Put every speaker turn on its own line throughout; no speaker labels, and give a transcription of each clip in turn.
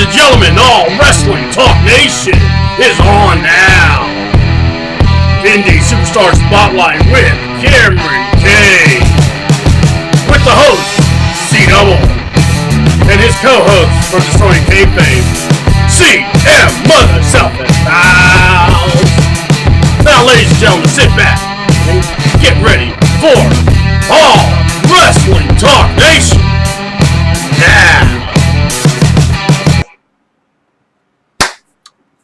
and gentlemen, all Wrestling Talk Nation is on now. Indy Superstar Spotlight with Kameron Kade. With the host, C-Double. And his co-host from Destroying Kayfabe, CM Mother Southern Styles. Now, ladies and gentlemen, sit back and get ready for All Wrestling Talk Nation. Now.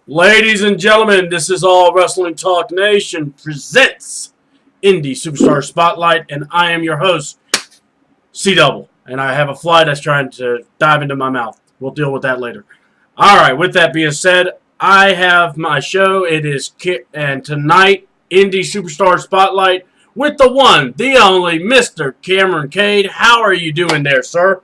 Ladies and gentlemen, this is All Wrestling Talk Nation presents Indy Superstar Spotlight, and I am your host, C-Double. And I have a fly that's trying to dive into my mouth. We'll deal with that later. All right, with that being said, I have my show. It is and tonight, Indy Superstar Spotlight with the one, the only, Mr. Kameron Kade. How are you doing there, sir?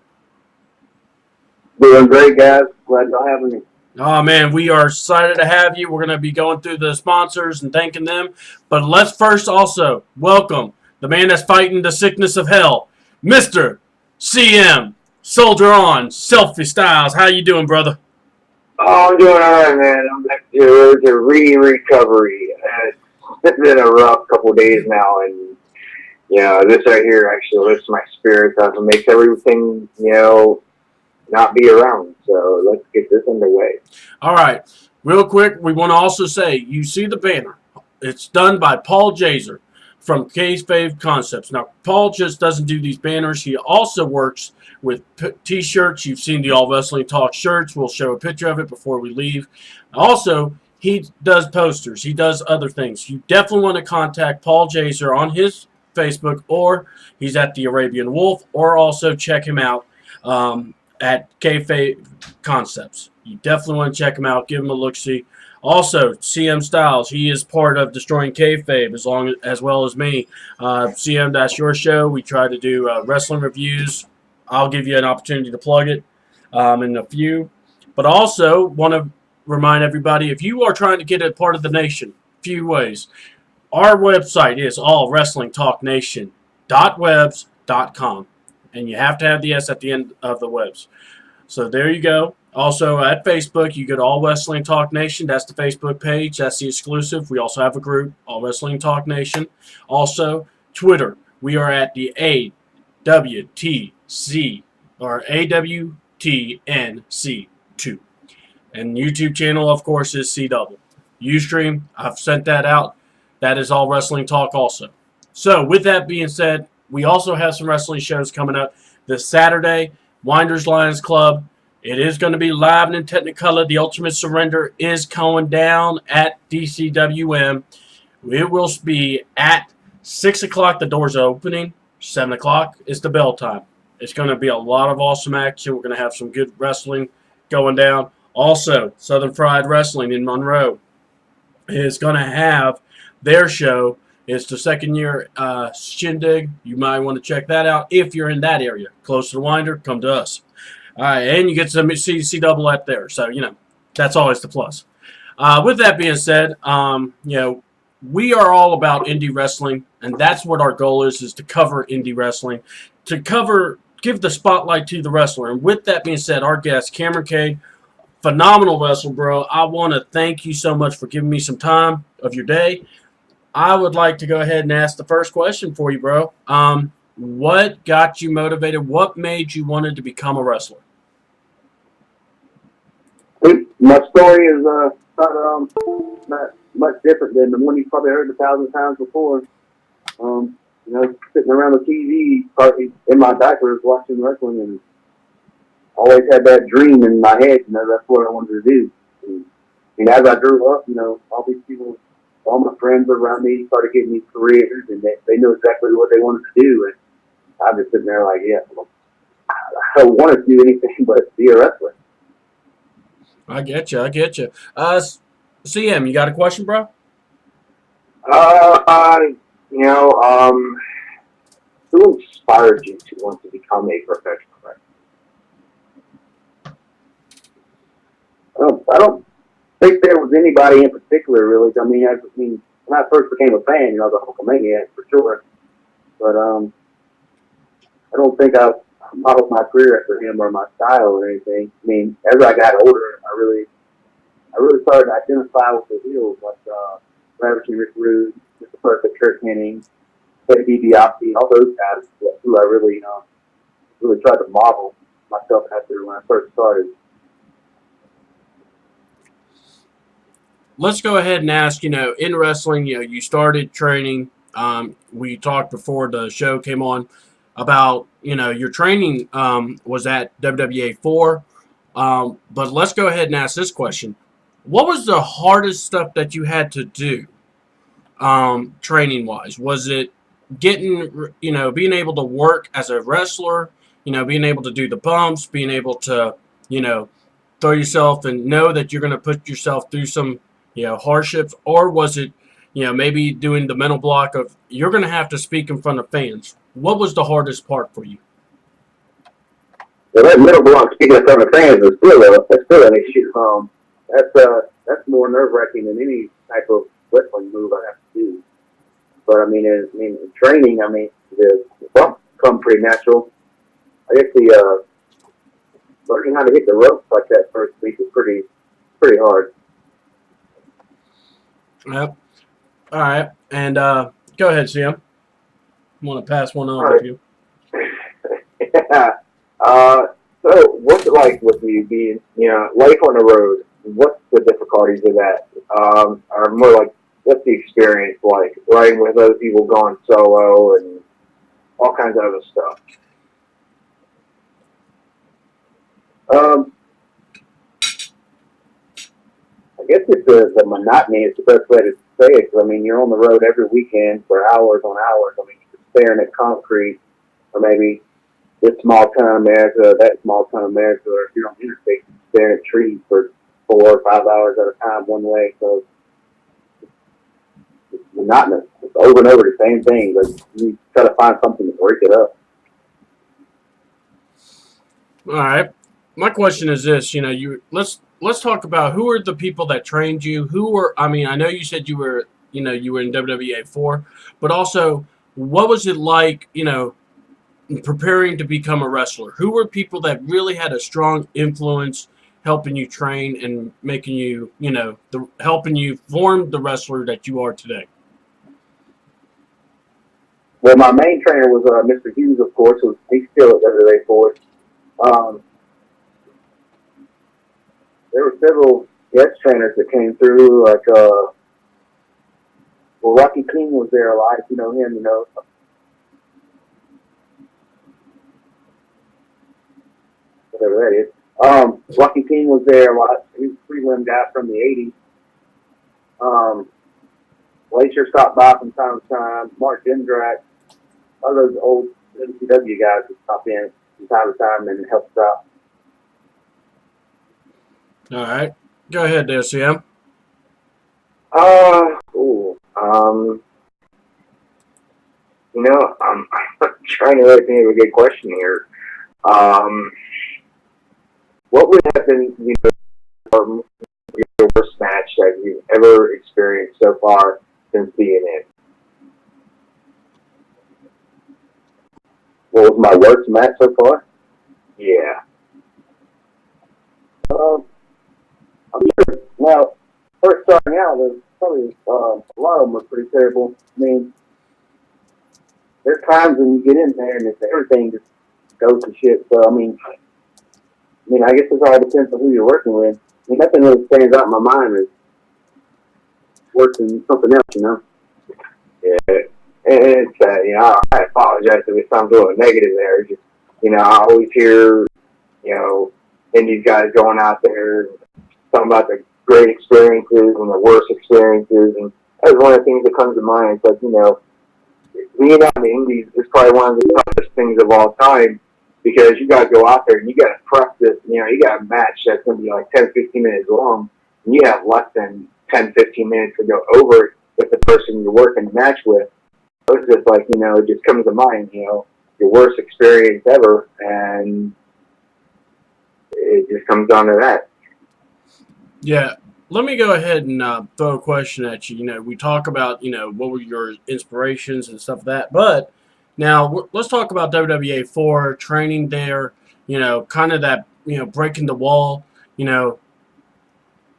Doing great, guys. Glad y'all having me.
Oh, man, we are excited to have you. We're going to be going through the sponsors and thanking them. But let's first also welcome the man that's fighting the sickness of hell, Mr. CM, Soldier On, Selfie Styles. How you doing, brother?
Oh, I'm doing all right, man. I'm back to recovery. It's been a rough couple of days now, and, this right here actually lifts my spirits up and makes everything, not be around. So let's get this underway.
All right. Real quick, we want to also say, you see the banner. It's done by Paul Jaser from Kayfabe Concepts. Now, Paul just doesn't do these banners. He also works with T-shirts. You've seen the All Wrestling Talk shirts. We'll show a picture of it before we leave. Also, he does posters. He does other things. You definitely want to contact Paul Jaser on his Facebook, or he's at the Arabian Wolf, or also check him out at Kayfabe Concepts. You definitely want to check him out. Give him a look-see. Also, CM Styles, he is part of Destroying Kayfabe as well as me. CM, that's your show. We try to do wrestling reviews. I'll give you an opportunity to plug it in a few. But also, want to remind everybody, if you are trying to get a part of the nation, a few ways. Our website is allwrestlingtalknation.webs.com. And you have to have the S at the end of the webs. So there you go. Also at Facebook, you go to All Wrestling Talk Nation. That's the Facebook page. That's the exclusive. We also have a group, All Wrestling Talk Nation. Also, Twitter. We are at the AWTC or AWTNC2. And YouTube channel, of course, is C-Double. Ustream, I've sent that out. That is All Wrestling Talk also. So with that being said, we also have some wrestling shows coming up this Saturday. Winders Lions Club. It is going to be live and in Technicolor. The Ultimate Surrender is going down at DCWM. It will be at 6 o'clock. The doors are opening. 7 o'clock is the bell time. It's going to be a lot of awesome action. We're going to have some good wrestling going down. Also, Southern Fried Wrestling in Monroe is going to have their show. It's the second year shindig. You might want to check that out if you're in that area. Close to the Winder, come to us. All right, and you get to see C-Double up there. So, that's always the plus. With that being said, we are all about indie wrestling, and that's what our goal is to cover indie wrestling, give the spotlight to the wrestler. And with that being said, our guest, Kameron Kade, phenomenal wrestler, bro. I want to thank you so much for giving me some time of your day. I would like to go ahead and ask the first question for you, bro. What got you motivated? What made you wanted to become a wrestler?
My story is not much different than the one you probably heard 1,000 times before. Sitting around the TV, probably in my diapers, watching wrestling, and always had that dream in my head. That's what I wanted to do. And as I grew up, all these people. All my friends around me started getting these careers, and they knew exactly what they wanted to do. And I'm just sitting there like, I don't want to do anything but be a wrestler.
I get you. CM, you got a question, bro?
Who inspired you to want to become a professional wrestler? I don't think there was anybody in particular, really. When I first became a fan, I was a Hulkamaniac for sure. But I don't think I modeled my career after him or my style or anything. I mean, as I got older, I really started to identify with the heels like Ravishing Rick Rude, Mr. Perfect, Kurt Hennig, Teddy DiBiase, all those guys who I really really tried to model myself after when I first started.
Let's go ahead and ask, in wrestling, you started training. We talked before the show came on about, your training was at WWA 4. But let's go ahead and ask this question. What was the hardest stuff that you had to do training wise? Was it getting, being able to work as a wrestler, being able to do the bumps, being able to, throw yourself and know that you're going to put yourself through some, hardships, or was it, maybe doing the mental block of you're going to have to speak in front of fans? What was the hardest part for you?
Well, that middle block speaking in front of fans is still an issue. That's more nerve wracking than any type of wrestling move I have to do. But I mean, in training, the bumps come pretty natural. I guess the learning how to hit the ropes like that first week is pretty hard.
Yep. All right. And go ahead, Sam. I want to pass one on to you.
Yeah. So what's it like with you being, life on the road? What's the difficulties of that? Or more like, what's the experience like riding with other people going solo and all kinds of other stuff? I guess it's the monotony is the best way to say it. Cause, you're on the road every weekend for hours on hours. You're staring at concrete, or maybe this small town America, that small town America, or if you're on the interstate, you're staring at trees for 4 or 5 hours at a time one way. So it's monotonous. It's over and over the same thing, but you try to find something to break it up.
All right. My question is this, let's talk about who are the people that trained you. I know you said you were in WWA 4, but also what was it like, preparing to become a wrestler? Who were people that really had a strong influence helping you train and making you, helping you form the wrestler that you are today?
Well, my main trainer was Mr. Hughes, of course. He's still at WWA 4. There were several guest trainers that came through, like, Rocky King was there a lot, if you know him, whatever that is. Rocky King was there a lot. He was a prelim guy from the 80s. Glacier stopped by from time to time. Mark Jindrak, all those old WCW guys would stop in from time to time and help us out.
All right. Go ahead there, Sam.
I'm trying to really think of a good question here. What would have been, your worst match that you've ever experienced so far since being in? What was my worst match so far? Yeah. I'm sure. Now, first starting out, there's probably a lot of them were pretty terrible. There's times when you get in there and everything just goes to shit. So, I guess it all depends on who you're working with. Nothing really stands out in my mind as worse than something else, Yeah. And it's, I apologize if it sounds a little negative there. Just, I always hear, Indy's guys going out there talking about the great experiences and the worst experiences. And that's one of the things that comes to mind. It's like, being out in the Indies is probably one of the toughest things of all time, because you got to go out there and you got to prep this, you got a match that's going to be like 10, 15 minutes long, and you have less than 10, 15 minutes to go over it with the person you're working the match with. So it's just like, it just comes to mind, your worst experience ever, and it just comes down to that.
Yeah. Let me go ahead and throw a question at you. We talk about, what were your inspirations and stuff like that. But, Now let's talk about WWA 4 training there. Kind of that breaking the wall. You know,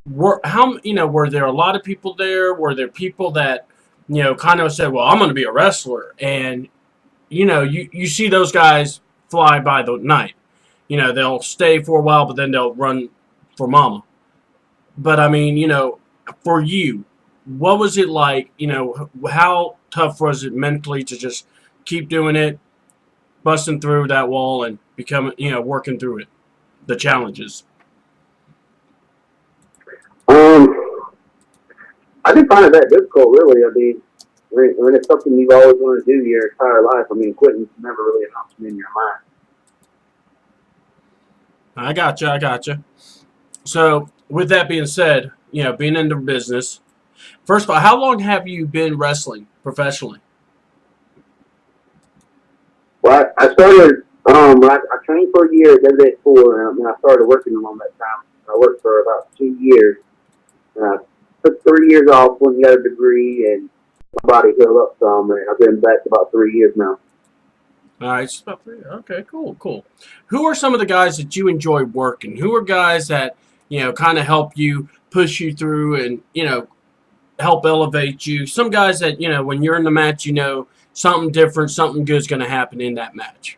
were there a lot of people there? Were there people that kind of said, "Well, I'm going to be a wrestler," and you see those guys fly by the night. They'll stay for a while, but then they'll run for mama. But I mean, for you, what was it like? How tough was it mentally to just keep doing it, busting through that wall, and becoming, working through it, the challenges?
I didn't find it that difficult, really. I mean, when it's something you've always wanted to do your entire life, I mean, quitting's never really an option in your mind.
I gotcha. So, with that being said, being in the business, first of all, how long have you been wrestling professionally?
Well, I started, I trained for a year at AWTN, and I started working along that time. I worked for about 2 years. And I took 3 years off, went and got a degree, and my body healed up some, and I've been back about 3 years now.
All right, it's about 3. Okay, cool. Who are some of the guys that you enjoy working? Who are guys that kind of help you, push you through, and help elevate you? Some guys that when you're in the match, something different, something good's going to happen in that match.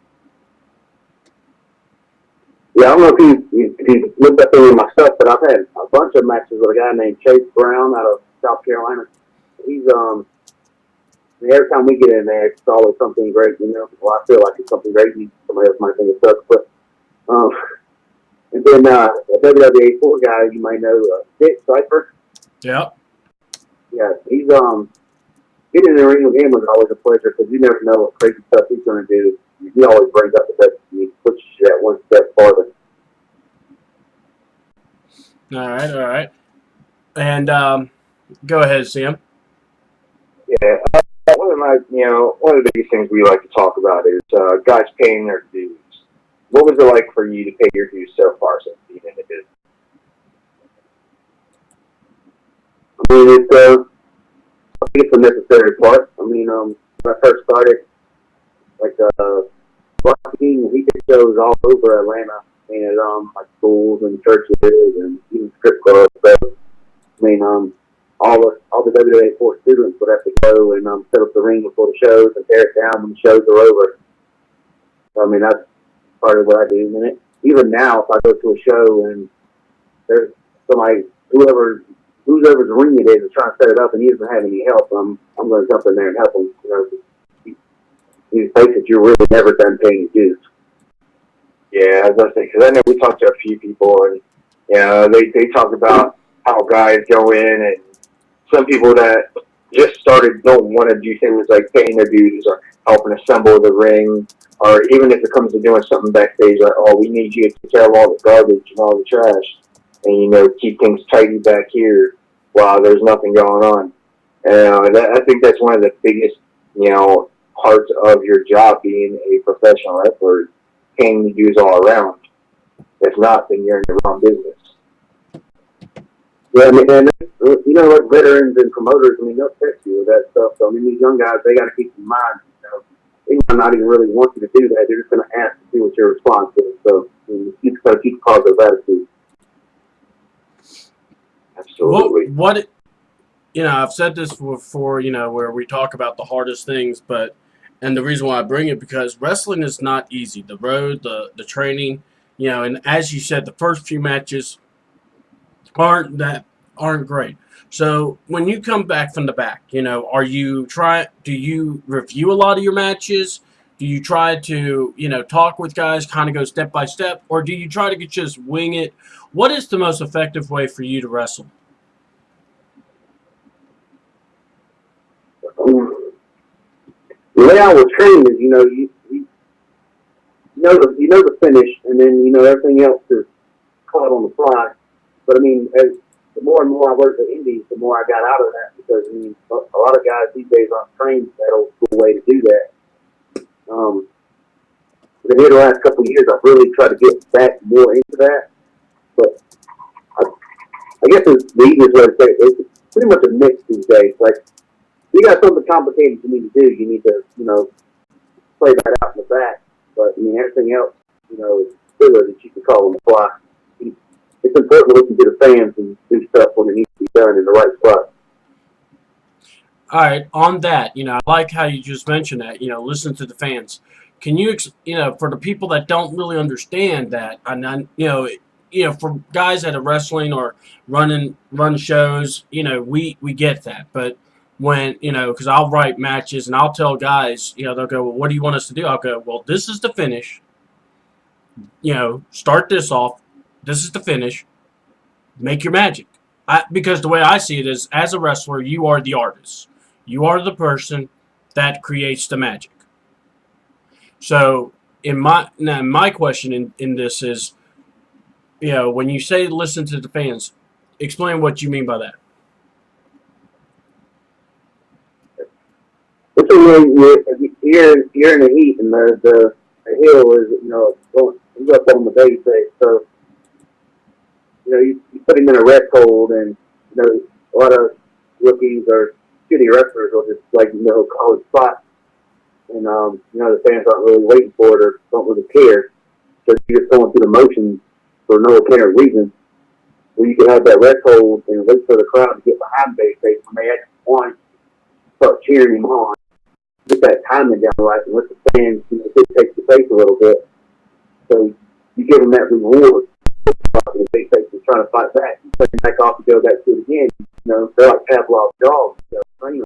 Yeah, I don't know if you looked up any of my stuff, but I've had a bunch of matches with a guy named Chase Brown out of South Carolina. He's every time we get in there, it's always something great. Well, I feel like it's something great. Somebody else might think it sucks, but and then a WWA 4 guy you might know, Dick Cypher.
Yeah.
Yeah, he's getting in the ring with him was always a pleasure because you never know what crazy stuff he's going to do. He always brings up the best. He pushes you that one step farther.
All right. And go ahead, Sam.
Yeah, one of the biggest things we like to talk about is guys paying their dues. What was it like for you to pay your dues so far since being in the business?
I mean, I think it's a necessary part. I mean, when I first started, like, marketing, we did shows all over Atlanta, and like schools and churches and even strip clubs. So, I mean, all the WWA 4 students would have to go and set up the ring before the shows and tear it down when the shows are over. So, I mean, that's part of what I do. And even now, if I go to a show and there's somebody, whoever's ring it is trying to set it up and he doesn't have any help, I'm going to jump in there and help him. You face it, you're really never done paying your dues.
Yeah, I was going to say, because I know we talked to a few people, and they talk about how guys go in, and some people that just started don't want to do things like paying their dues or helping assemble the ring, or even if it comes to doing something backstage, like, oh, we need you to take care of all the garbage and all the trash, and keep things tidy back here while there's nothing going on. And I think that's one of the biggest parts of your job being a professional wrestler, paying the dues all around. If not, then you're in the wrong business.
Yeah, and like veterans and promoters, I mean, they'll text you with that stuff. So, I mean, these young guys, they got to keep in mind, they might not even really want you to do that. They're just going to ask to see what your response is. So, you got to keep a positive attitude.
Absolutely.
I've said this before, where we talk about the hardest things, and the reason why I bring it, because wrestling is not easy. The road, the training, and as you said, the first few matches aren't great. So when you come back from the back, do you review a lot of your matches? Do you try to, talk with guys, kind of go step by step, or do you try to just wing it? What is the most effective way for you to wrestle?
The way I was trained is, you know the finish, and then everything else is caught on the fly. But I mean, as the more and more I worked at Indy, the more I got out of that, because I mean, a lot of guys these days aren't trained that old school way to do that. But here the last couple of years, I've really tried to get back more into that. But I guess it's the easiest way to say it. It's pretty much a mix these days. Like, you got something complicated you need to do. You need to, play that out in the back. But I mean, everything else, you know, is filler that you can call on the fly. It's important to listen to the fans and do stuff when it needs to be done in the right spot.
All right, on that, you know, I like how you just mentioned that, you know, listen to the fans. Can you, you know, for the people that don't really understand that, and you know, for guys that are wrestling or run shows, you know, we get that. But when, you know, because I'll write matches and I'll tell guys, you know, they'll go, well, what do you want us to do? I'll go, well, this is the finish. You know, start this off. This is the finish. Make your magic. Because the way I see it is, as a wrestler, you are the artist. You are the person that creates the magic. So, my question in this is, you know, when you say listen to the fans, explain what you mean by that.
It's when you're in the heat and the hill is, you know, he's up on the base face. So, you know, you put him in a rest hold, and, you know, a lot of rookies or shitty wrestlers will just, like, you know, call his spot. And, you know, the fans aren't really waiting for it or don't really care. So you're just going through the motions for no apparent reason. Where you can have that rest hold and wait for the crowd to get behind base face when they actually want to start cheering him on. Get that timing down right and let the fans, you know, take the face a little bit. So you give them that reward. The big face is trying to fight back. You put him back off and go back to it again. You know, they're like Pavlov's dogs. You know,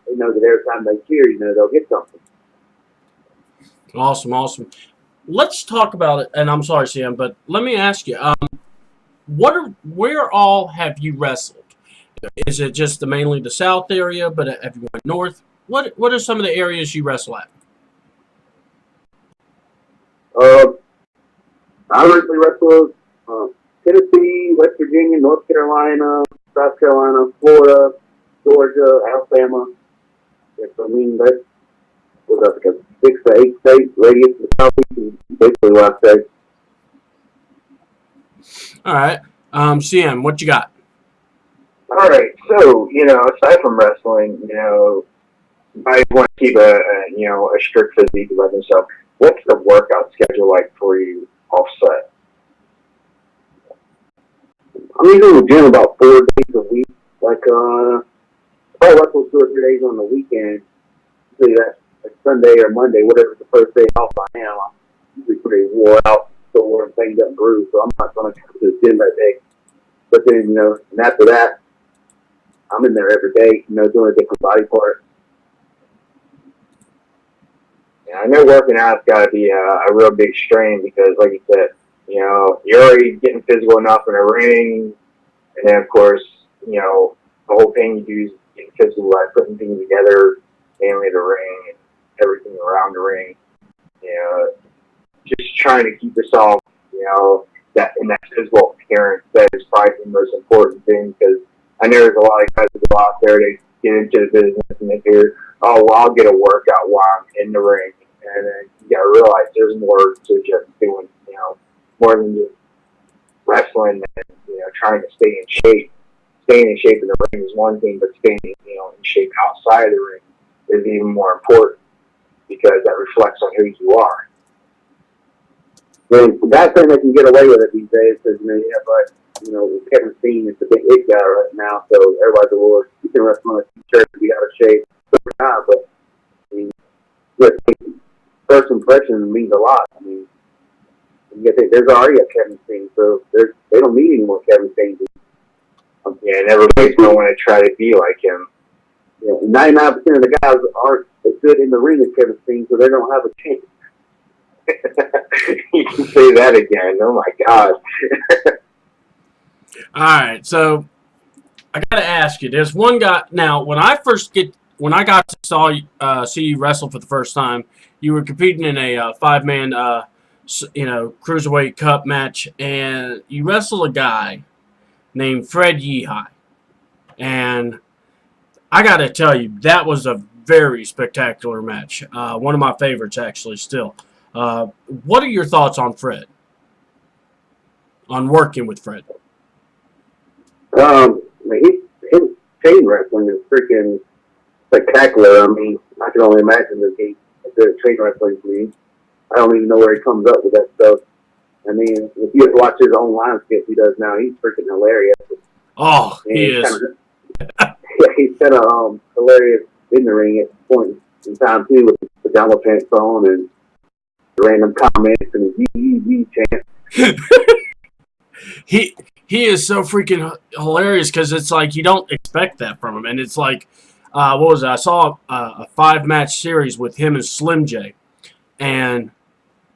they know that every time they cheer, you know, they'll get something.
Awesome. Let's talk about it. And I'm sorry, Sam, but let me ask you, where all have you wrestled? Is it just mainly the South area, but have you went north? What are some of the areas you wrestle at?
I originally wrestled Tennessee, West Virginia, North Carolina, South Carolina, Florida, Georgia, Alabama. Yes, I mean, that was like a 6 to 8 state radius of the Southeast, is basically what I say.
All right.
CM, what you got?
All right. So, you know, aside from wrestling, you know, I want to keep a strict physique about myself. What's the workout schedule like for you offset?
I'm usually in the gym about 4 days a week. Like, I wrestle 2 or 3 days on the weekend. Usually that's like Sunday or Monday, whatever's the first day off I am. I'm usually pretty wore out, sore, and banged up and bruised, so I'm not going to come to the gym that day. But then, you know, and after that, I'm in there every day, you know, doing a different body part.
Yeah, I know working out's got to be a real big strain because, like you said, you know, you're already getting physical enough in a ring, and then, of course, you know, the whole thing you do is getting physical by putting things together, mainly the ring and everything around the ring. You know, just trying to keep yourself, you know, that physical appearance, that is probably the most important thing because I know there's a lot of guys that go out there, they get into the business and they figure, oh, well, I'll get a workout while I'm in the ring. And then you got to realize there's more to just doing, you know, more than just wrestling and, you know, trying to stay in shape. Staying in shape in the ring is one thing, but staying, you know, in shape outside of the ring is even more important because that reflects on who you are.
And that's thing they can get away with it these days because, you know, you have, like, you know, Kevin Steen is the big hit guy right now, so everybody's like, well, you can wrestle on a t-shirt and be out of shape. But, I mean, first impression means a lot. I mean, there's already a Kevin Steen, so they don't need any more Kevin Steens.
Yeah, and everybody's going to want to try to be like him.
Yeah, 99% of the guys aren't as good in the ring as Kevin Steen, so they don't have a chance.
You can say that again. Oh my God.
All right, so I got to ask you. There's one guy now. When I got to see you wrestle for the first time, you were competing in a 5-man, cruiserweight cup match, and you wrestled a guy named Fred Yehi, and I got to tell you that was a very spectacular match. One of my favorites, actually. Still, what are your thoughts on Fred? On working with Fred?
His chain wrestling is freaking spectacular. I mean, I can only imagine that he at the train wrestling league. I don't even know where he comes up with that stuff. I mean, if you watch his own line skits he does now, he's freaking hilarious.
Oh, he is.
He's kind of hilarious in the ring at the point in time too, with the pajama pants on and random comments and yee chant.
He is so freaking hilarious because it's like you don't expect that from him, and it's like, what was it? I saw a 5-match series with him and Slim J, and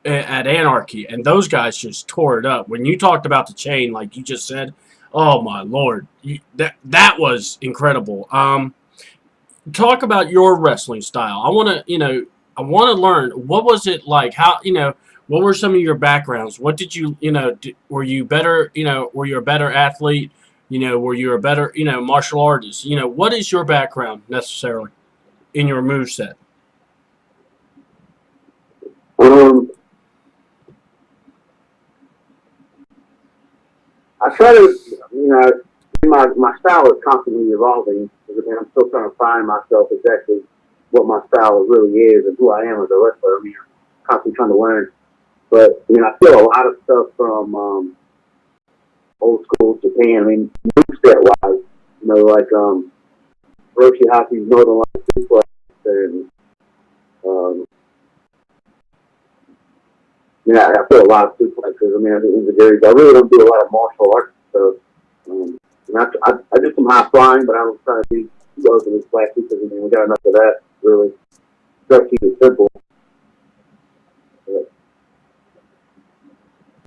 at Anarchy, and those guys just tore it up. When you talked about the chain, like you just said, oh my lord, that was incredible. Talk about your wrestling style. I want to learn, what was it like? How, what were some of your backgrounds? What did you, were you better, were you a better athlete? Were you a better, martial artist? What is your background necessarily in your moveset?
I try to, my style is constantly evolving. Because, I mean, I'm still trying to find myself exactly what my style really is and who I am as a wrestler. I mean, I'm constantly trying to learn. But, I feel a lot of stuff from old school Japan. I mean, moveset-wise, like Hiroshi Haki's Northern Light Suplex and, I feel a lot of suplexes. I mean, I think I really don't do a lot of martial arts stuff. I do some high flying, but I don't try to do those in this flashy because, we got enough of that, really. Try to keep it simple.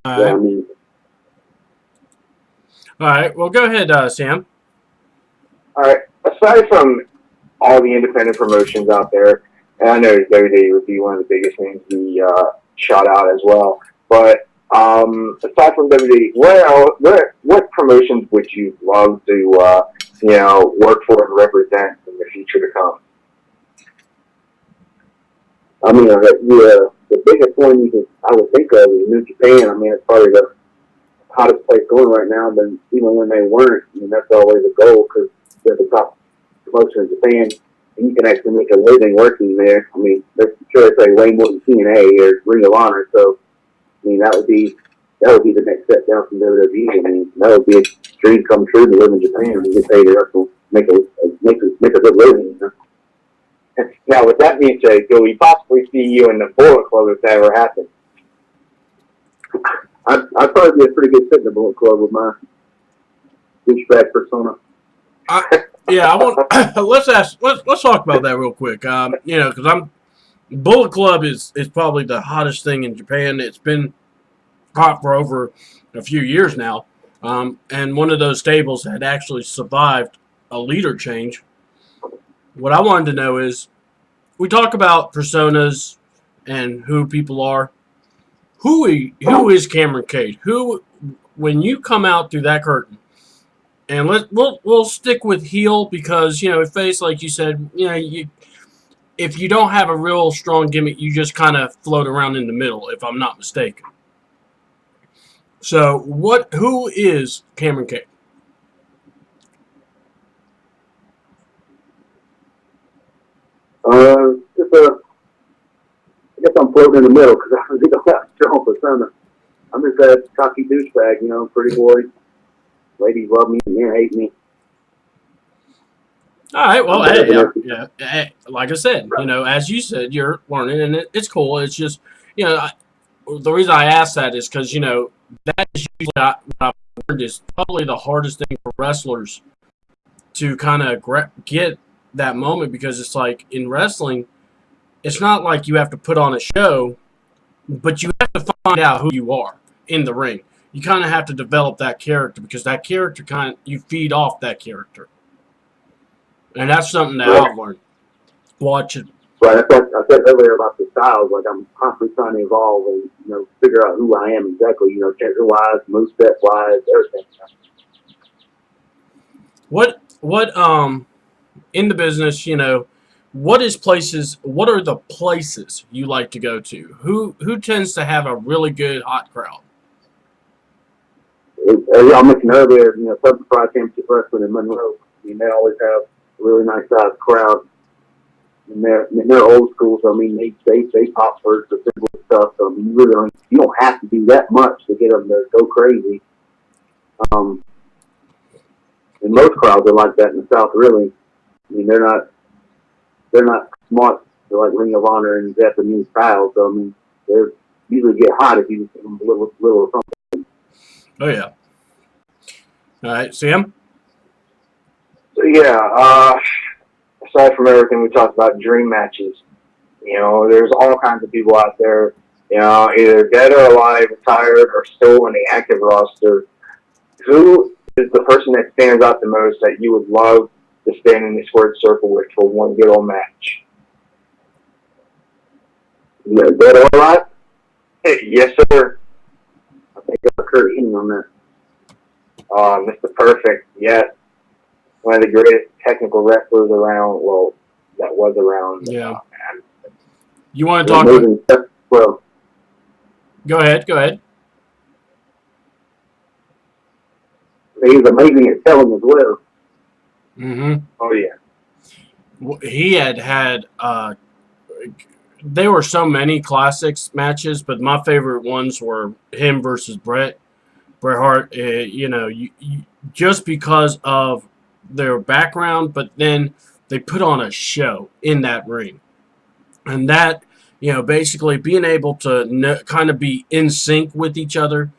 All right. All right. Well, go ahead, Sam.
All right. Aside from all the independent promotions out there, and I know WWE would be one of the biggest names we shot out as well. But aside from WWE, what promotions would you love to work for and represent in the future to come?
I mean, the biggest one I would think of is New Japan. I mean, it's probably the hottest place going right now. But even when they weren't, that's always a goal because they're the top promotion in Japan, and you can actually make a living working there. I mean, they're sure they pay way more than TNA or Ring of Honor. So, I mean, that would be the next step down from WWE. I mean, that would be a dream come true to live in Japan and get paid to wrestle, make a good living.
Now, with that being said, could we possibly see you in the Bullet Club if that ever happens?
I'd probably be a pretty good fit in the Bullet Club with my douchebag persona.
Yeah, I want. Let's talk about that real quick. Because Bullet Club is probably the hottest thing in Japan. It's been hot for over a few years now, and one of those stables had actually survived a leader change. What I wanted to know is, we talk about personas and who people are. Who is Kameron Kade? Who, when you come out through that curtain, and we'll stick with heel because face, like you said, if you don't have a real strong gimmick, you just kind of float around in the middle, if I'm not mistaken. So who is Kameron Kade?
I guess I'm floating in the middle because I really don't have a strong persona. I'm just a cocky douchebag, pretty boy. Ladies love me, men hate me.
All right, well, hey, like I said, as you said, you're learning, and it's cool. It's just, the reason I asked that is because, that is usually what I've learned is probably the hardest thing for wrestlers to kind of get that moment, because it's like in wrestling, it's not like you have to put on a show, but you have to find out who you are in the ring. You kind of have to develop that character because that character you feed off that character. And that's something that I've learned watching.
Right, I said earlier about the styles. Like, I'm constantly trying to evolve and figure out who I am exactly. Character-wise, moveset-wise, everything.
What in the business, what are the places you like to go to? Who tends to have a really good hot crowd?
As y'all mentioned earlier, Southern Pride Championship Wrestling in Monroe. I mean, they always have a really nice sized crowd. And they're old school, so I mean they pop first the simple stuff. So I mean you don't have to do that much to get them to go crazy. And most crowds are like that in the South, really. I mean they're not smart. They're like Ring of Honor and Japanese style. So I mean they usually get hot if you just give them a little something.
Oh yeah. All right, Sam.
So yeah, aside from everything we talked about, dream matches. You know, there's all kinds of people out there, you know, either dead or alive, retired, or still in the active roster. Who is the person that stands out the most that you would love to stand in the squared circle with for one good old match?
Yeah, dead or alive?
Yes, sir.
I think I Kurt Hennig on that.
Mr. Perfect, yes. One of the greatest technical wrestlers around, well, that was around.
Yeah. You want to talk?
Well,
Go ahead.
he's amazing at selling as well.
Mm-hmm.
Oh, yeah.
He had there were so many classics matches, but my favorite ones were him versus Bret Hart. You know, just because of their background, but then they put on a show in that ring, and that, you know, basically being able to kind of be in sync with each other.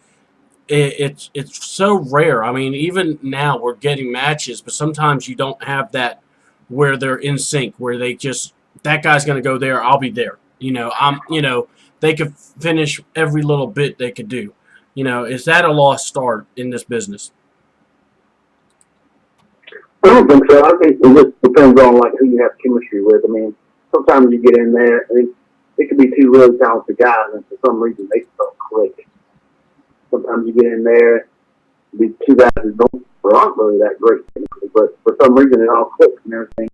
It's so rare. I mean, even now we're getting matches, but sometimes you don't have that where they're in sync, where they just, that guy's going to go there, I'll be there. You know, they could finish every little bit they could do. You know, is that a lost art in this business?
I don't think so. I think it just depends on like who you have chemistry with. I mean, sometimes you get in there, I mean, it could be two really talented guys, and for some reason they just don't click. Sometimes you get in there, these two guys who aren't really that great technically, but for some reason it all clicks and everything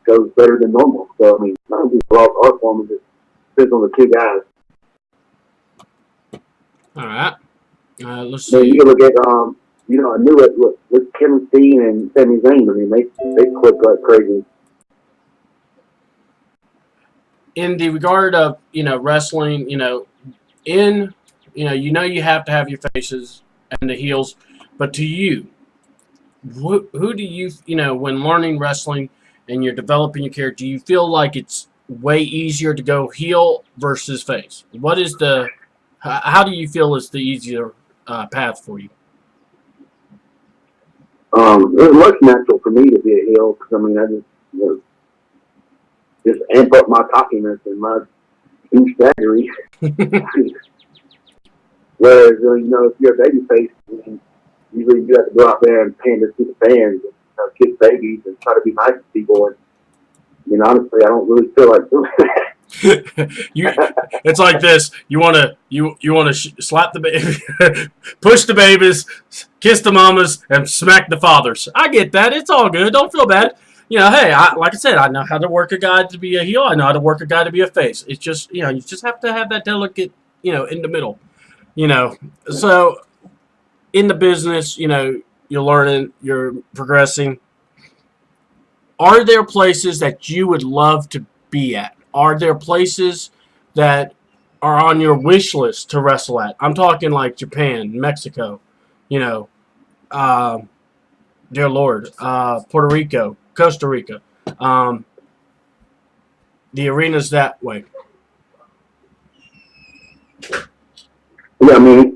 goes better than normal. So I mean, I don't think art form, it just depends on the two guys.
All right. Let's
Then
see.
you look at you know, I knew it with Kevin Steen and Sami Zayn. I mean, they click like crazy.
In the regard of, you know, wrestling, you know, you have to have your faces and the heels, but to you, who do you, you know, when learning wrestling and you're developing your character, do you feel like it's way easier to go heel versus face? What is how do you feel is the easier path for you?
It was much natural for me to be a heel because I mean, I just amp up my cockiness and my douchebaggery. Whereas, you know, if you're a babyface, usually you have to go out there and pander to the fans and kiss babies and try to be nice to people. And I mean, honestly, I don't really feel like doing that.
It's like this. You want to slap the baby, push the babies, kiss the mamas, and smack the fathers. I get that. It's all good. Don't feel bad. You know, hey, like I said, I know how to work a guy to be a heel. I know how to work a guy to be a face. It's just, you know, you just have to have that delicate, you know, in the middle. You know, so in the business, you know, you're learning, you're progressing. Are there places that you would love to be at? Are there places that are on your wish list to wrestle at? I'm talking like Japan, Mexico, you know, dear Lord, Puerto Rico, Costa Rica. The arena's that way.
Yeah, I mean,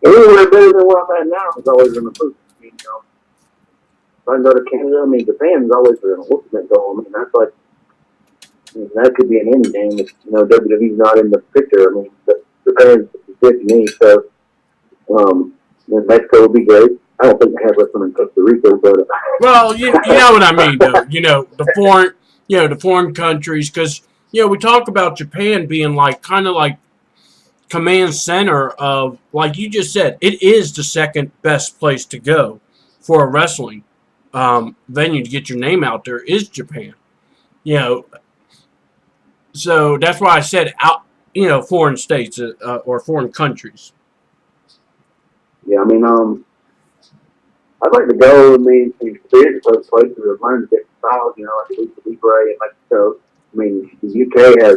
anywhere better than what I'm at now is always in the booth. I mean, you know, if I can go to Canada, I mean, Japan's always an ultimate goal. I mean, that's like, I mean, that could be an any game if, you know, WWE's not in the picture. I mean, Japan's good to me, so Mexico would be great. I don't think they have wrestling in Costa Rica, but
Well, you know what I mean, though. You know, the foreign countries, because, you know, we talk about Japan being like kind of like command center of, like you just said, it is the second best place to go for a wrestling venue to get your name out there is Japan. You know, so that's why I said out. You know, foreign states or foreign countries.
yeah, I mean, I'd like to go and experience those places and learn different styles, you know, like Lucha Libre in Mexico. I mean, the UK has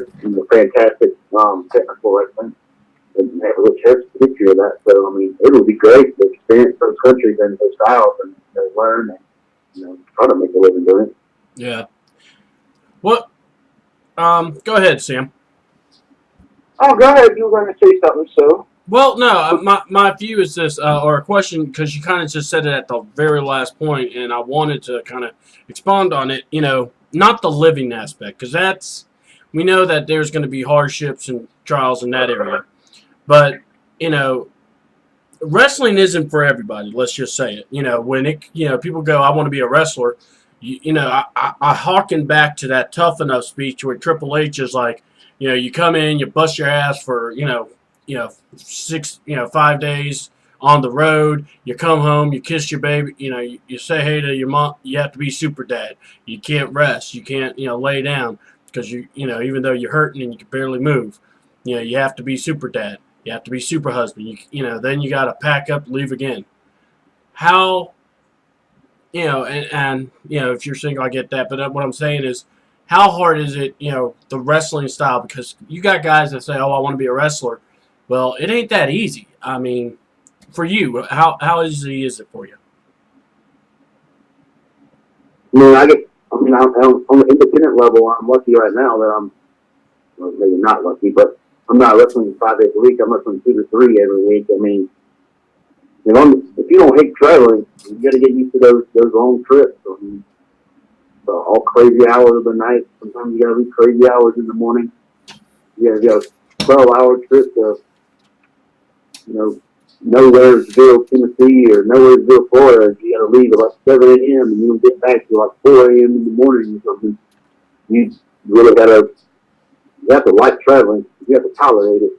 fantastic technical wrestling. And have a rich history of that. So, I mean, it would be great to experience those countries and those styles and learn and, try to make a living doing it.
Yeah. What? Go ahead, Sam.
Oh, go ahead. You were going to say something, so.
Well, no, my view is this, or a question, because you kind of just said it at the very last point, and I wanted to kind of expand on it, not the living aspect, because we know that there's going to be hardships and trials in that area. But, wrestling isn't for everybody, let's just say it. When people go, I want to be a wrestler, I harken back to that Tough Enough speech where Triple H is like, you come in, you bust your ass for, 5 days on the road. You come home, you kiss your baby, you say hey to your mom. You have to be super dad. You can't rest. You can't, lay down because even though you're hurting and you can barely move, you have to be super dad. You have to be super husband. Then you got to pack up, leave again. How, and if you're single, I get that. But what I'm saying is, how hard is it, the wrestling style? Because you got guys that say, oh, I want to be a wrestler. Well, it ain't that easy. I mean, for you, how easy is it for you?
I mean, on the independent level, I'm lucky right now that well, maybe not lucky, but I'm not wrestling 5 days a week. I'm wrestling 2 to 3 every week. I mean, if you don't hate traveling, you got to get used to those long trips. I mean, all crazy hours of the night. Sometimes you got to leave crazy hours in the morning. You got to go 12-hour trip to, Nowheresville, Tennessee, or Nowheresville, Florida. You got to leave about 7 a.m. and you don't get back till like 4 a.m. in the morning or something. You really you have to like traveling. You have to tolerate it.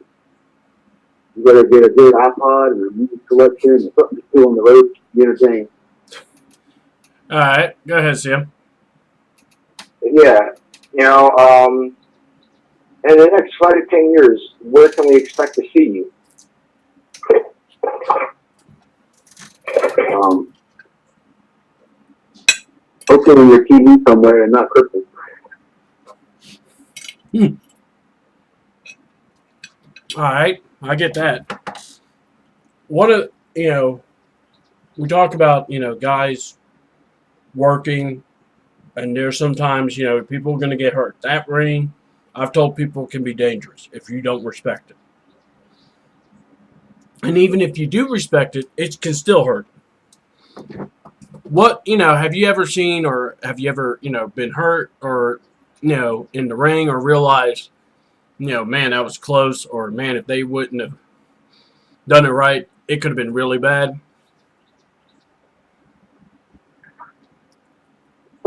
You got to get a good iPod and a music selection and something to do on the road to be entertained.
All right, go ahead, Sam.
Yeah. In the next 5 to 10 years, where can we expect to see you?
Hopefully on your TV somewhere and not crippled.
All right, I get that. We talk about, guys working, and there's sometimes, people are going to get hurt. That ring, I've told people, can be dangerous if you don't respect it. And even if you do respect it, it can still hurt. What, have you ever seen, or have you ever, been hurt or, in the ring, or realized, man, that was close, or man, if they wouldn't have done it right, it could have been really bad?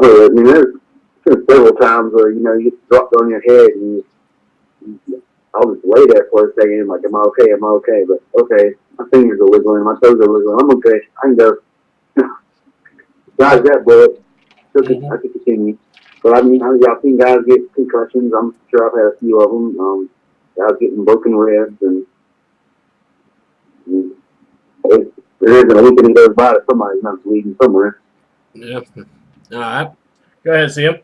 I mean, there's several times where, you get dropped on your head and I'll just lay there for a second like, am I okay? Am I okay? But okay, my fingers are wiggling, my toes are wiggling. I'm okay. I can go. Guys, that bullet. I can continue. But I mean, I've seen guys get concussions. I'm sure I've had a few of them. Guys getting broken ribs, and there isn't a week that goes by that somebody's not bleeding somewhere.
Yeah. All right. Go ahead, Sam.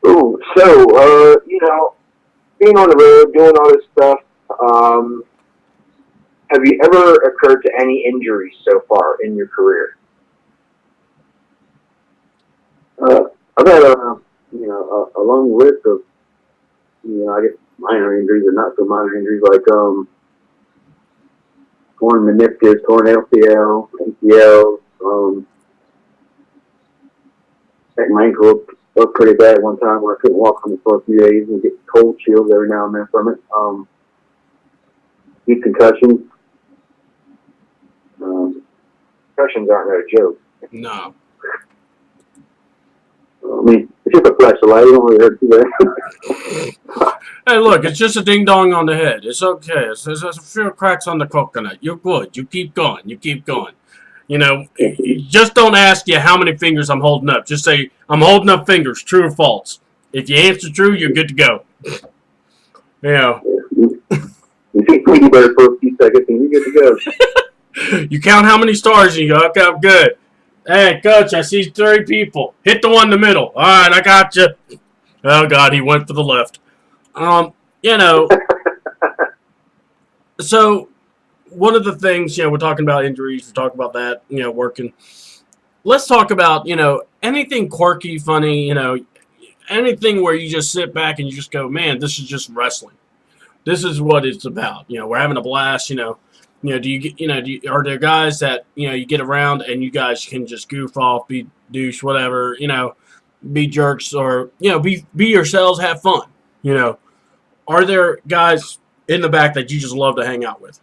Ooh, so, being on the road, doing all this stuff, have you ever occurred to any injuries so far in your career?
I've had a long list of, I guess minor injuries or not so minor injuries, like torn meniscus, torn LCL, ACL, my ankle was pretty bad one time where I couldn't walk on it for a few days and get cold chills every now and then from it. Few concussions.
Concussions aren't no joke.
No.
I mean, it's just a flashlight. You don't really hurt too bad.
Hey, look, it's just a ding-dong on the head. It's okay. There's a few cracks on the coconut. You're good. You keep going. You keep going. Just don't ask you how many fingers I'm holding up. Just say, I'm holding up fingers, true or false. If you answer true, you're good to go.
You see Tweety Bird for a few seconds and you're good to
go. You count how many stars and you go, okay, I'm good. Hey, Coach, I see 3 people. Hit the one in the middle. All right, I got you. Oh God, he went for the left. You know, so one of the things, we're talking about injuries, we're talking about that, working. Let's talk about, anything quirky, funny, anything where you just sit back and you just go, man, this is just wrestling. This is what it's about. We're having a blast. Do you get, are there guys that you get around and you guys can just goof off, be douche, whatever, be jerks, or be yourselves, have fun. Are there guys in the back that you just love to hang out with?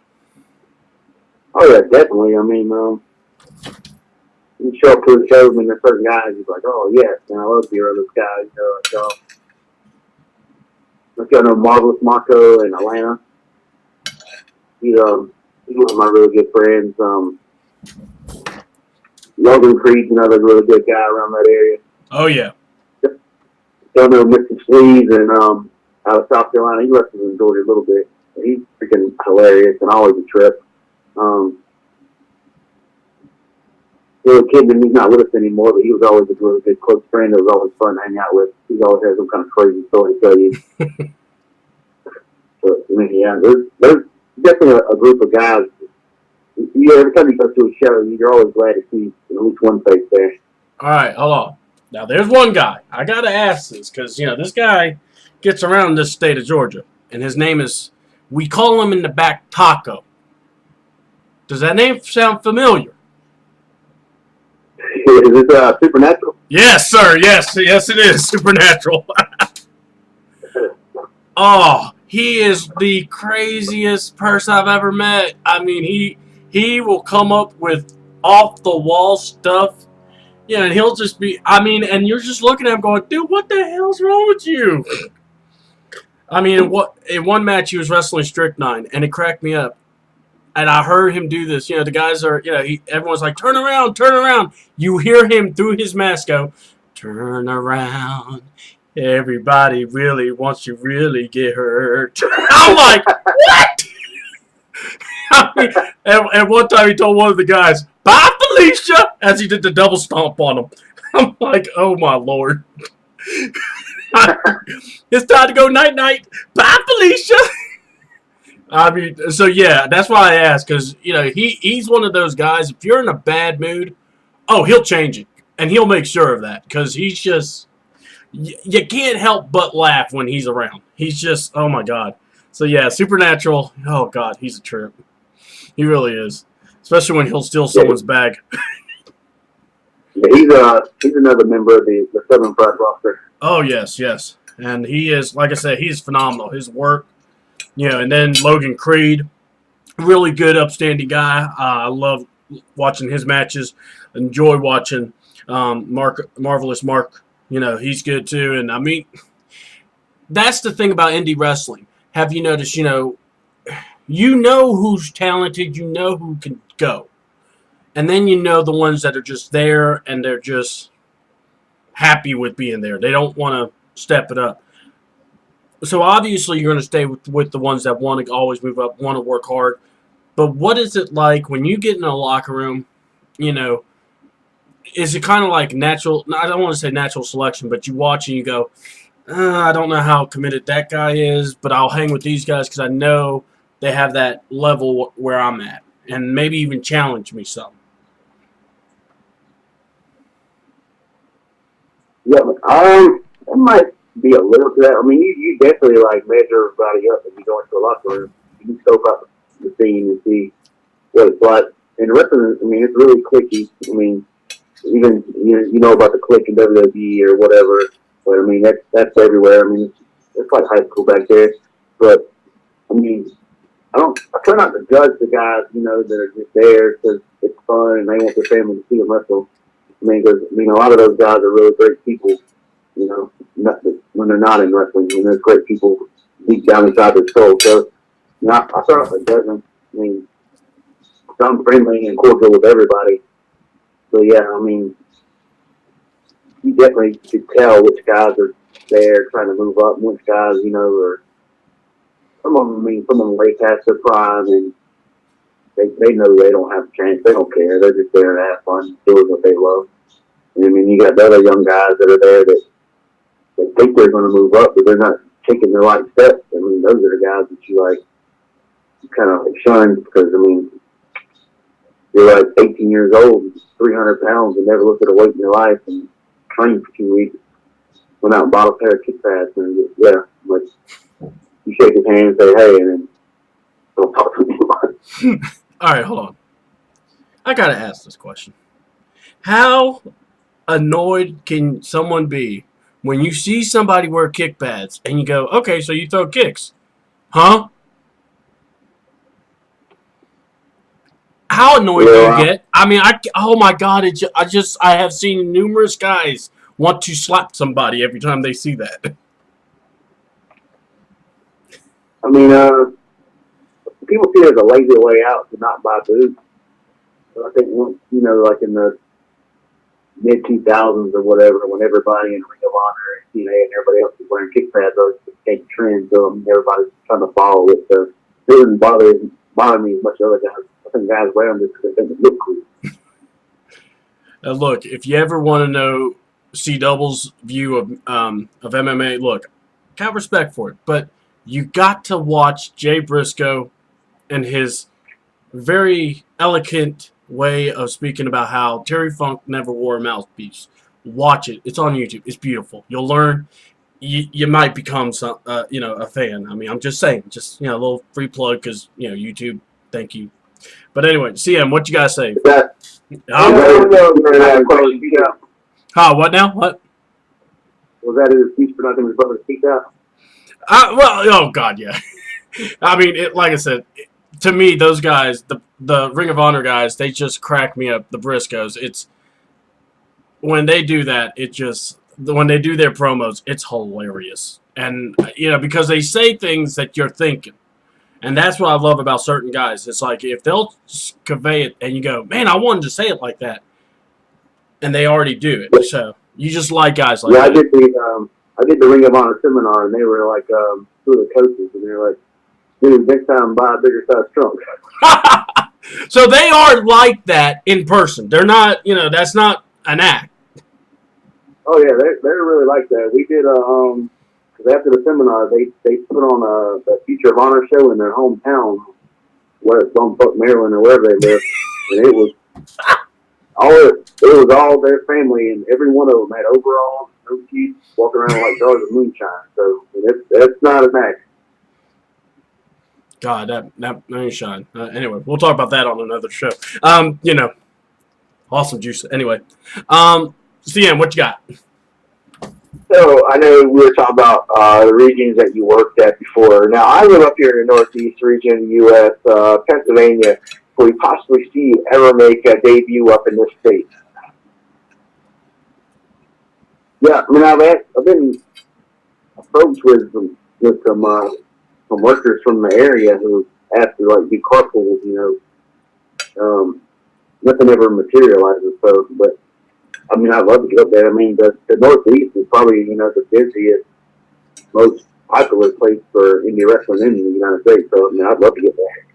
Oh yeah, definitely. I mean, you show up to the shows and there's certain guys, you're like, oh yes, man, I love to be around those guys. Like, I know Marvelous Marco in Atlanta. He's one of my really good friends. Logan Creed's another really good guy around that area.
Oh yeah.
Don't know Mr. Sleeves and out of South Carolina. He wrestles in Georgia a little bit. He's freaking hilarious and always a trip. Little kid, and he's not with us anymore, but he was always a really good close friend that was always fun to hang out with. He's always had some kind of crazy story to tell you. But, I mean, yeah, there's definitely a group of guys. Every time you go to a show, you're always glad to see at least one face there.
All right, hold on. Now, there's one guy. I got to ask this because, this guy gets around this state of Georgia, and his name is, we call him in the back Taco. Does that name sound familiar?
Is this Supernatural?
Yes, sir. Yes, it is Supernatural. Oh, he is the craziest person I've ever met. I mean, he will come up with off the wall stuff. And he'll just be, and you're just looking at him going, dude, what the hell's wrong with you? I mean, in one match he was wrestling Strychnine, and it cracked me up. And I heard him do this. The guys are, everyone's like, turn around, turn around. You hear him through his mask go, turn around. Everybody really wants you really get hurt. I'm like, what? And one time he told one of the guys, bye, Felicia, as he did the double stomp on him. I'm like, oh, my Lord. It's time to go night-night. Bye, Felicia. I mean, so yeah, that's why I asked, because, he's one of those guys, if you're in a bad mood, he'll change it. And he'll make sure of that, because he's just, you can't help but laugh when he's around. He's just, oh my God. So yeah, Supernatural, oh God, he's a trip. He really is. Especially when he'll steal someone's bag.
Yeah, he's another member of the Southern Pride roster.
Oh, yes. And he is, like I said, he's phenomenal. His work, and then Logan Creed, really good, upstanding guy. I love watching his matches. Enjoy watching Marvelous Mark. He's good too. And I mean, that's the thing about indie wrestling. Have you noticed, who's talented, who can go. And then the ones that are just there and they're just happy with being there. They don't want to step it up. So obviously you're going to stay with the ones that want to always move up, want to work hard. But what is it like when you get in a locker room, is it kind of like natural, I don't want to say natural selection, but you watch and you go, I don't know how committed that guy is, but I'll hang with these guys because I know they have that level where I'm at, and maybe even challenge me some.
Yeah, it might be a little to that. I mean, you definitely measure everybody up if you go into a locker room. You can scope out the scene and see what it's like. And the wrestling, it's really clicky. I mean, even you know about the click in WWE or whatever, but I mean that's everywhere. I mean, it's like high school back there. But I mean, I try not to judge the guys, that are just there because it's fun and they want their family to see them wrestle. I mean, because a lot of those guys are really great people. When they're not in wrestling, they're great people deep down inside their soul. So, I start off with judging. I mean, I'm friendly and cordial with everybody. So yeah, I mean, you definitely could tell which guys are there trying to move up, and which guys, are some of them way past their prime, and they know they don't have a chance. They don't care. They're just there to have fun, doing what they love. And I mean, you got the other young guys that are there that they think they're going to move up, but they're not taking the right steps. I mean, those are the guys that you kind of shun because, I mean, you're like 18 years old, 300 pounds, and never looked at a weight in your life and trained for 2 weeks. Went out and bought a pair of kick pads and just, like you shake his hand and say, hey, and then don't talk to me.
All right, hold on. I got to ask this question. How annoyed can someone be when you see somebody wear kick pads and you go, okay, so you throw kicks? Huh? How annoyed do you get? I mean, oh my God, I have seen numerous guys want to slap somebody every time they see that.
I mean, people see it as a lazy way out to not buy boots. But I think, like in the mid 2000s or whatever, when everybody in Ring of Honor, and everybody else was wearing kick pads, it became a trend. So everybody's trying to follow it. So it doesn't bother me as much as other guys. I think guys wear them just because they think it look cool.
Now look, if you ever want to know C-Double's view of MMA, look, got respect for it, but you got to watch Jay Briscoe and his very eloquent way of speaking about how Terry Funk never wore a mouthpiece. Watch it. It's on YouTube. It's beautiful. You'll learn. You might become some, a fan. I mean, I'm just saying, just a little free plug because YouTube. Thank you. But anyway, CM, what you guys say?
What
now? What?
Was that his excuse for not getting his brother to speak out?
Oh God, yeah. I mean, like I said, to me, those guys, the Ring of Honor guys, they just crack me up. The Briscoes, it's when they do that, when they do their promos, it's hilarious, and because they say things that you're thinking. And that's what I love about certain guys. It's like if they'll convey it and you go, man, I wanted to say it like that. And they already do it. So you just like guys like that.
I did the Ring of Honor seminar, and they were like two of the coaches, and they were like, dude, next time buy a bigger size trunk.
So they are like that in person. They're not, that's not an act.
Oh, yeah, they're really like that. We did because after the seminar, they put on a Future of Honor show in their hometown, where it's on Buck, Maryland, or wherever they live, and it was all their family, and every one of them had overalls, no teeth, walking around like jars of moonshine. So that's not an act.
God, that moonshine. Anyway, we'll talk about that on another show. Awesome juice. Anyway, CM, what you got?
So I know we were talking about the regions that you worked at before. Now I live up here in the Northeast region, U.S., Pennsylvania. Will we possibly see you ever make a debut up in this state?
Yeah, I mean, I've been approached with some workers from the area who asked to do carpools. Nothing ever materializes. So, but I mean, I'd love to get up there. I mean, the Northeast is probably the busiest, most popular place for indie wrestling in the United States. So, I mean, I'd love to get there.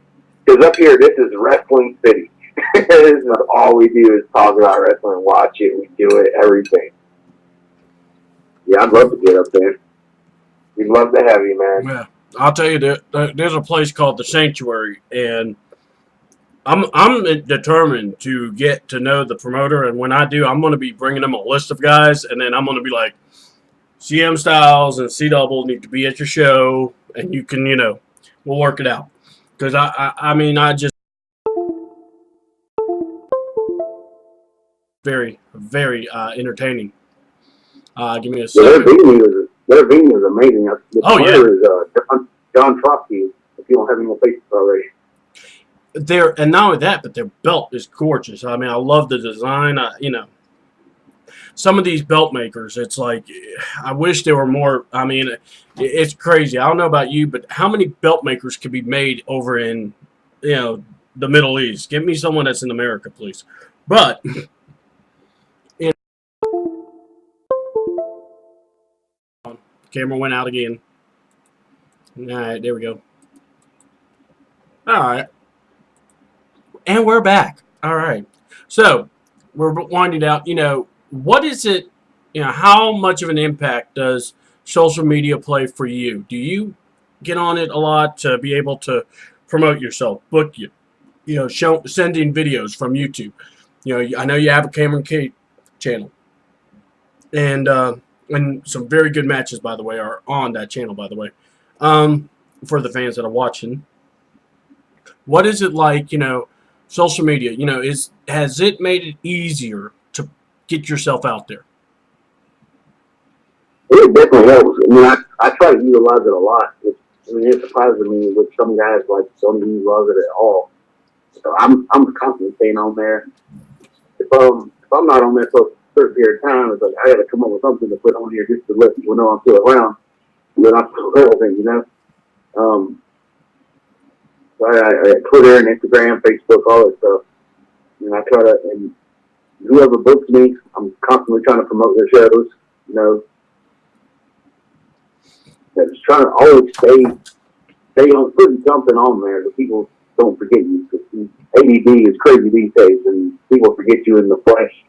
Because up here, this is Wrestling City. This is all we do is talk about wrestling, watch it, we do it, everything.
Yeah, I'd love to get up there.
We'd love to have you, man.
Yeah, I'll tell you, there's a place called the Sanctuary, and I'm determined to get to know the promoter, and when I do, I'm going to be bringing them a list of guys, and then I'm going to be like, CM Styles and C-Double need to be at your show, and you can, we'll work it out. Because, I just very, very entertaining. Give me a second.
Their venue is amazing. The
promoter
is John Trotsky, if you don't have him on Facebook already.
And not only that, but their belt is gorgeous. I mean, I love the design. Some of these belt makers, it's like, I wish there were more. I mean, it's crazy. I don't know about you, but how many belt makers could be made over in, the Middle East? Give me someone that's in America, please. But camera went out again. All right, there we go. All right. And we're back. All right. So, we're winding out. What is it how much of an impact does social media play for you? Do you get on it a lot to be able to promote yourself, book you, sending videos from YouTube? I know you have a Kameron Kade channel, and some very good matches, by the way, are on that channel. By the way, for the fans that are watching, what is it like? Social media. Has it made it easier to get yourself out there?
It definitely helps. I mean, I try to utilize it a lot. It surprises me with some guys like don't utilize it at all. So I'm constantly staying on there. If I'm not on there for a certain period of time, it's like I got to come up with something to put on here just to let people know I'm still around. Then I'm still relevant. So I Twitter and Instagram, Facebook, all that stuff. I try to, and whoever books me, I'm constantly trying to promote their shows. Just trying to always stay on putting something on there so people don't forget you. ADD is crazy these days, and people forget you in the flesh.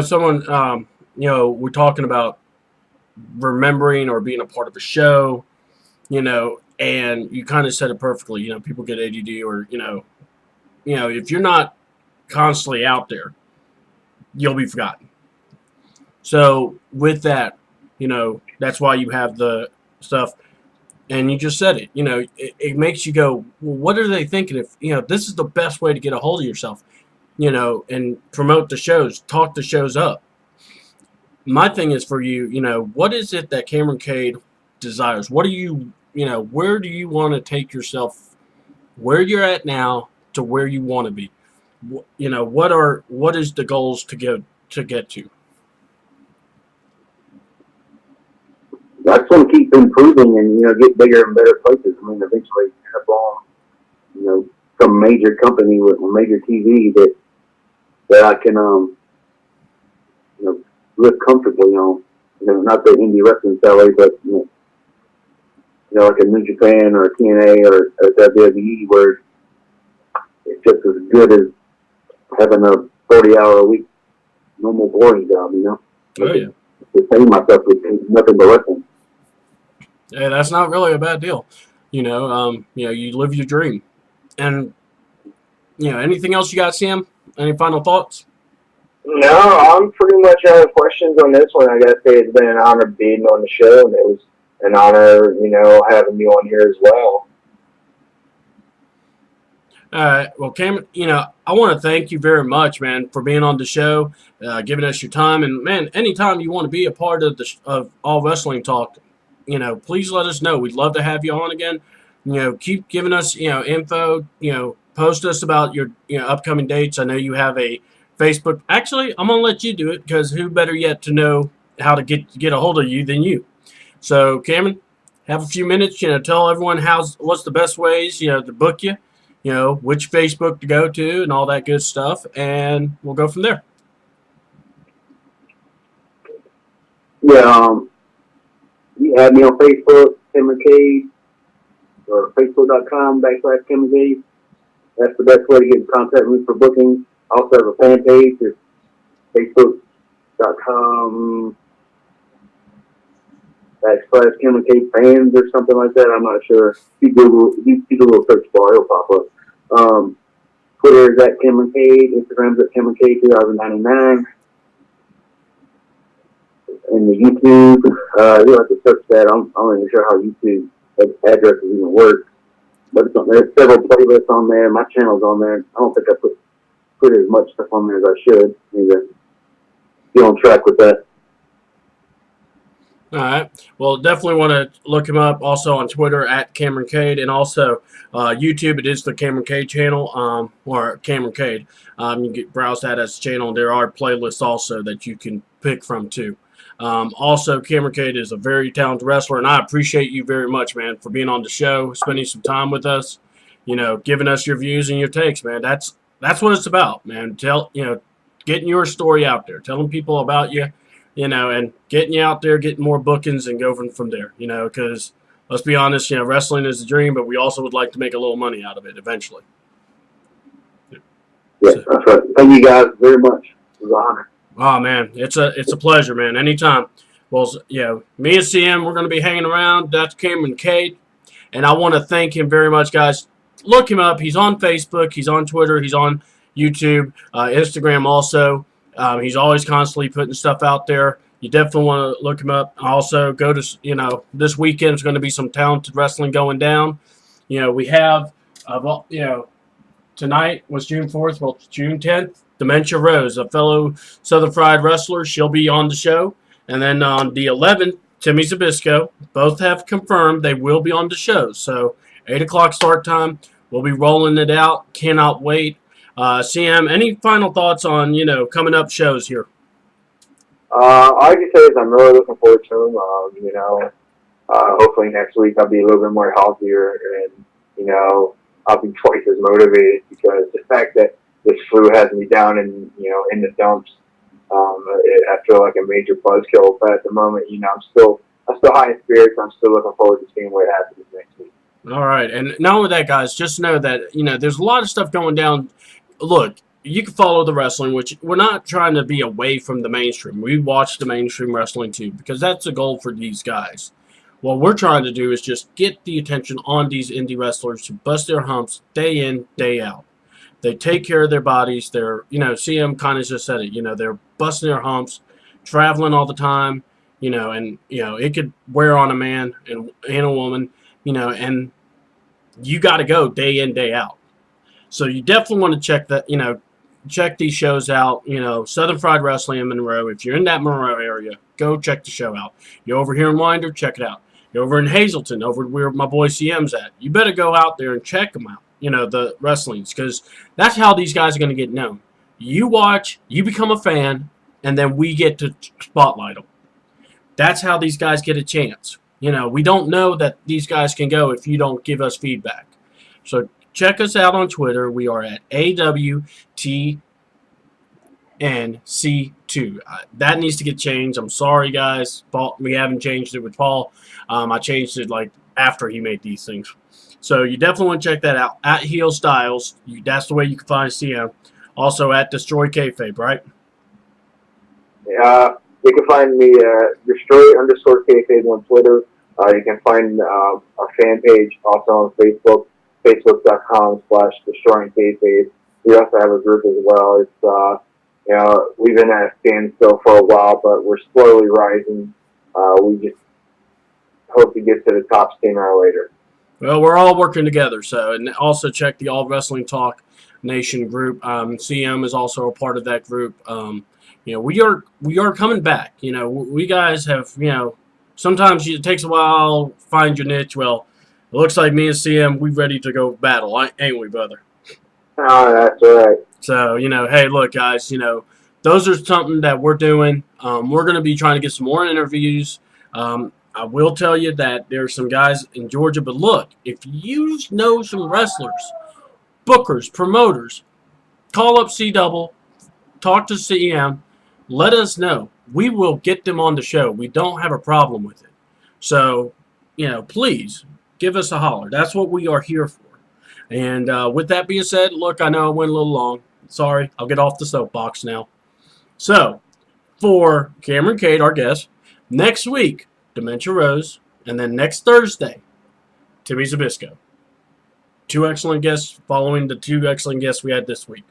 Someone, we're talking about remembering or being a part of a show, and you kind of said it perfectly. People get ADD, or if you're not constantly out there, you'll be forgotten. So with that, that's why you have the stuff, and you just said it. It makes you go, well, what are they thinking? If this is the best way to get a hold of yourself, and promote the shows, talk the shows up. My thing is for you, what is it that Kameron Kade desires? What do you, where do you want to take yourself, where you're at now to where you want to be? What is the goals to get to?
I just want to keep improving and get bigger and better places. I mean, eventually end up on some major company with a major TV that I can live comfortably on. Not the Indy wrestling salary, but like a New Japan or a TNA or a WWE, where it's just as good as having a 40-hour-a-week normal boring job.
Oh yeah.
To pay myself with nothing but wrestling.
Hey, that's not really a bad deal. You live your dream. And anything else you got, Sam? Any final thoughts?
No, I'm pretty much out of questions on this one. I gotta say it's been an honor being on the show, and it was an honor, having you on here as well.
All right. Well, Cameron, I want to thank you very much, man, for being on the show, giving us your time. And, man, anytime you want to be a part of of All Wrestling Talk, please let us know. We'd love to have you on again. Keep giving us, info. Post us about your, upcoming dates. I know you have a Facebook. Actually, I'm going to let you do it because who better yet to know how to get a hold of you than you. So, Cameron, have a few minutes, tell everyone what's the best ways, to book you. Which Facebook to go to and all that good stuff, and we'll go from there.
Yeah, you add me on Facebook, Kameron Kade, or facebook.com/Kameron Kade. That's the best way to get in contact with me for booking. I also have a fan page. It's facebook.com /Kameron Kade fans or something like that. I'm not sure. If you Google a search bar, it'll pop up. Twitter is at Kameron Kade. Instagram's at Kameron Kade 2099. And the YouTube, you'll have to search that. I'm not even sure how YouTube addresses even work. But there's several playlists on there. My channel's on there. I don't think I put as much stuff on there as I should. Need to get on track with that.
All right. Well, definitely want to look him up also on Twitter at Kameron Kade, and also YouTube. It is the Kameron Kade channel, or Kameron Kade. You can browse that as a channel, and there are playlists also that you can pick from too. Also, Kameron Kade is a very talented wrestler, and I appreciate you very much, man, for being on the show, spending some time with us, giving us your views and your takes, man. That's what it's about, man. Getting your story out there, telling people about you. And getting you out there, getting more bookings, and going from there, because let's be honest, wrestling is a dream, but we also would like to make a little money out of it eventually.
Yes, that's right. Thank you guys very much. It was an honor.
Oh man, it's a pleasure, man. Anytime. Well, me and CM, we're going to be hanging around. That's Kameron Kade, and I want to thank him very much, guys. Look him up. He's on Facebook. He's on Twitter. He's on YouTube, Instagram also. He's always constantly putting stuff out there. You definitely want to look him up. Also, go to, this weekend is going to be some talented wrestling going down. We have, tonight was June 4th. Well, it's June 10th. Dementia Rose, a fellow Southern Fried wrestler, she'll be on the show. And then on the 11th, Timmy Zabisco. Both have confirmed they will be on the show. So 8 o'clock start time. We'll be rolling it out. Cannot wait. CM, any final thoughts on, coming up shows here?
All I can say is I'm really looking forward to them. Hopefully next week I'll be a little bit more healthier and, I'll be twice as motivated because the fact that this flu has me down in the dumps, I feel like a major buzzkill. But at the moment, I'm still high in spirits. I'm still looking forward to seeing what happens next week.
All right. And not only that, guys, just know that, there's a lot of stuff going down. Look, you can follow the wrestling, which we're not trying to be away from the mainstream. We watch the mainstream wrestling too, because that's the goal for these guys. What we're trying to do is just get the attention on these indie wrestlers to bust their humps day in, day out. They take care of their bodies. They're, CM kind of just said it, they're busting their humps, traveling all the time, and, it could wear on a man and a woman, and you got to go day in, day out. So you definitely want to check that, check these shows out. Southern Fried Wrestling in Monroe. If you're in that Monroe area, go check the show out. You're over here in Winder, check it out. You're over in Hazleton, over where my boy CM's at. You better go out there and check them out, the wrestlings, because that's how these guys are going to get known. You watch, you become a fan, and then we get to spotlight them. That's how these guys get a chance. We don't know that these guys can go if you don't give us feedback. So check us out on Twitter. We are at AWTN. C2. That needs to get changed. I'm sorry, guys. We haven't changed it with Paul. I changed it after he made these things. So you definitely want to check that out. At Heel Styles. That's the way you can find CM. Also at Destroy Kayfabe, right?
You can find me Destroy_Kayfabe on Twitter. You can find our fan page also on Facebook, facebook.com/DestroyingKayfabe. We also have a group as well. It's we've been at a standstill for a while, but we're slowly rising. We just hope to get to the top sooner or later.
Well, we're all working together. So, and also check the All Wrestling Talk Nation group. CM is also a part of that group. We are coming back. We guys have, sometimes it takes a while to find your niche. Well, it looks like me and CM, we ready to go battle, ain't we, brother?
Oh, that's all right.
So, hey, look, guys, those are something that we're doing. We're going to be trying to get some more interviews. I will tell you that there's some guys in Georgia, but look, if you know some wrestlers, bookers, promoters, call up C-Double, talk to CM, let us know. We will get them on the show. We don't have a problem with it. So, please give us a holler. That's what we are here for. And with that being said, look, I know I went a little long. Sorry, I'll get off the soapbox now. So, for Kameron Kade, our guest, next week, Dementia Rose, and then next Thursday, Timmy Zabisco. 2 excellent guests following the 2 excellent guests we had this week.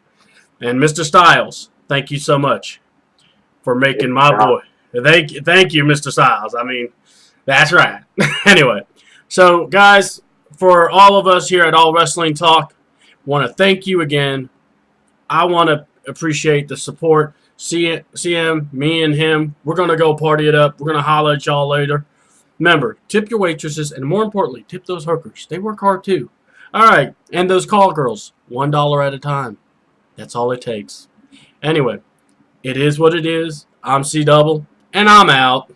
And Mr. Styles, thank you so much for making my boy. Thank you, Mr. Styles. I mean, that's right. Anyway, so guys, for all of us here at All Wrestling Talk, want to thank you again. I want to appreciate the support. CM, me and him, we're going to go party it up. We're going to holler at y'all later. Remember, tip your waitresses, and more importantly, tip those hookers. They work hard too. All right, and those call girls, $1 at a time. That's all it takes. Anyway, it is what it is. I'm C-Double, and I'm out.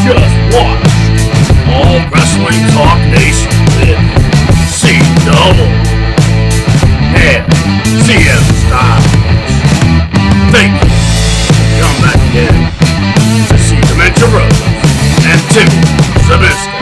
Just watch All Wrestling Talk Nation with C-Double and CM Styles. Thank you. Come back again to see Dementia Rose and Timmy Zabisco.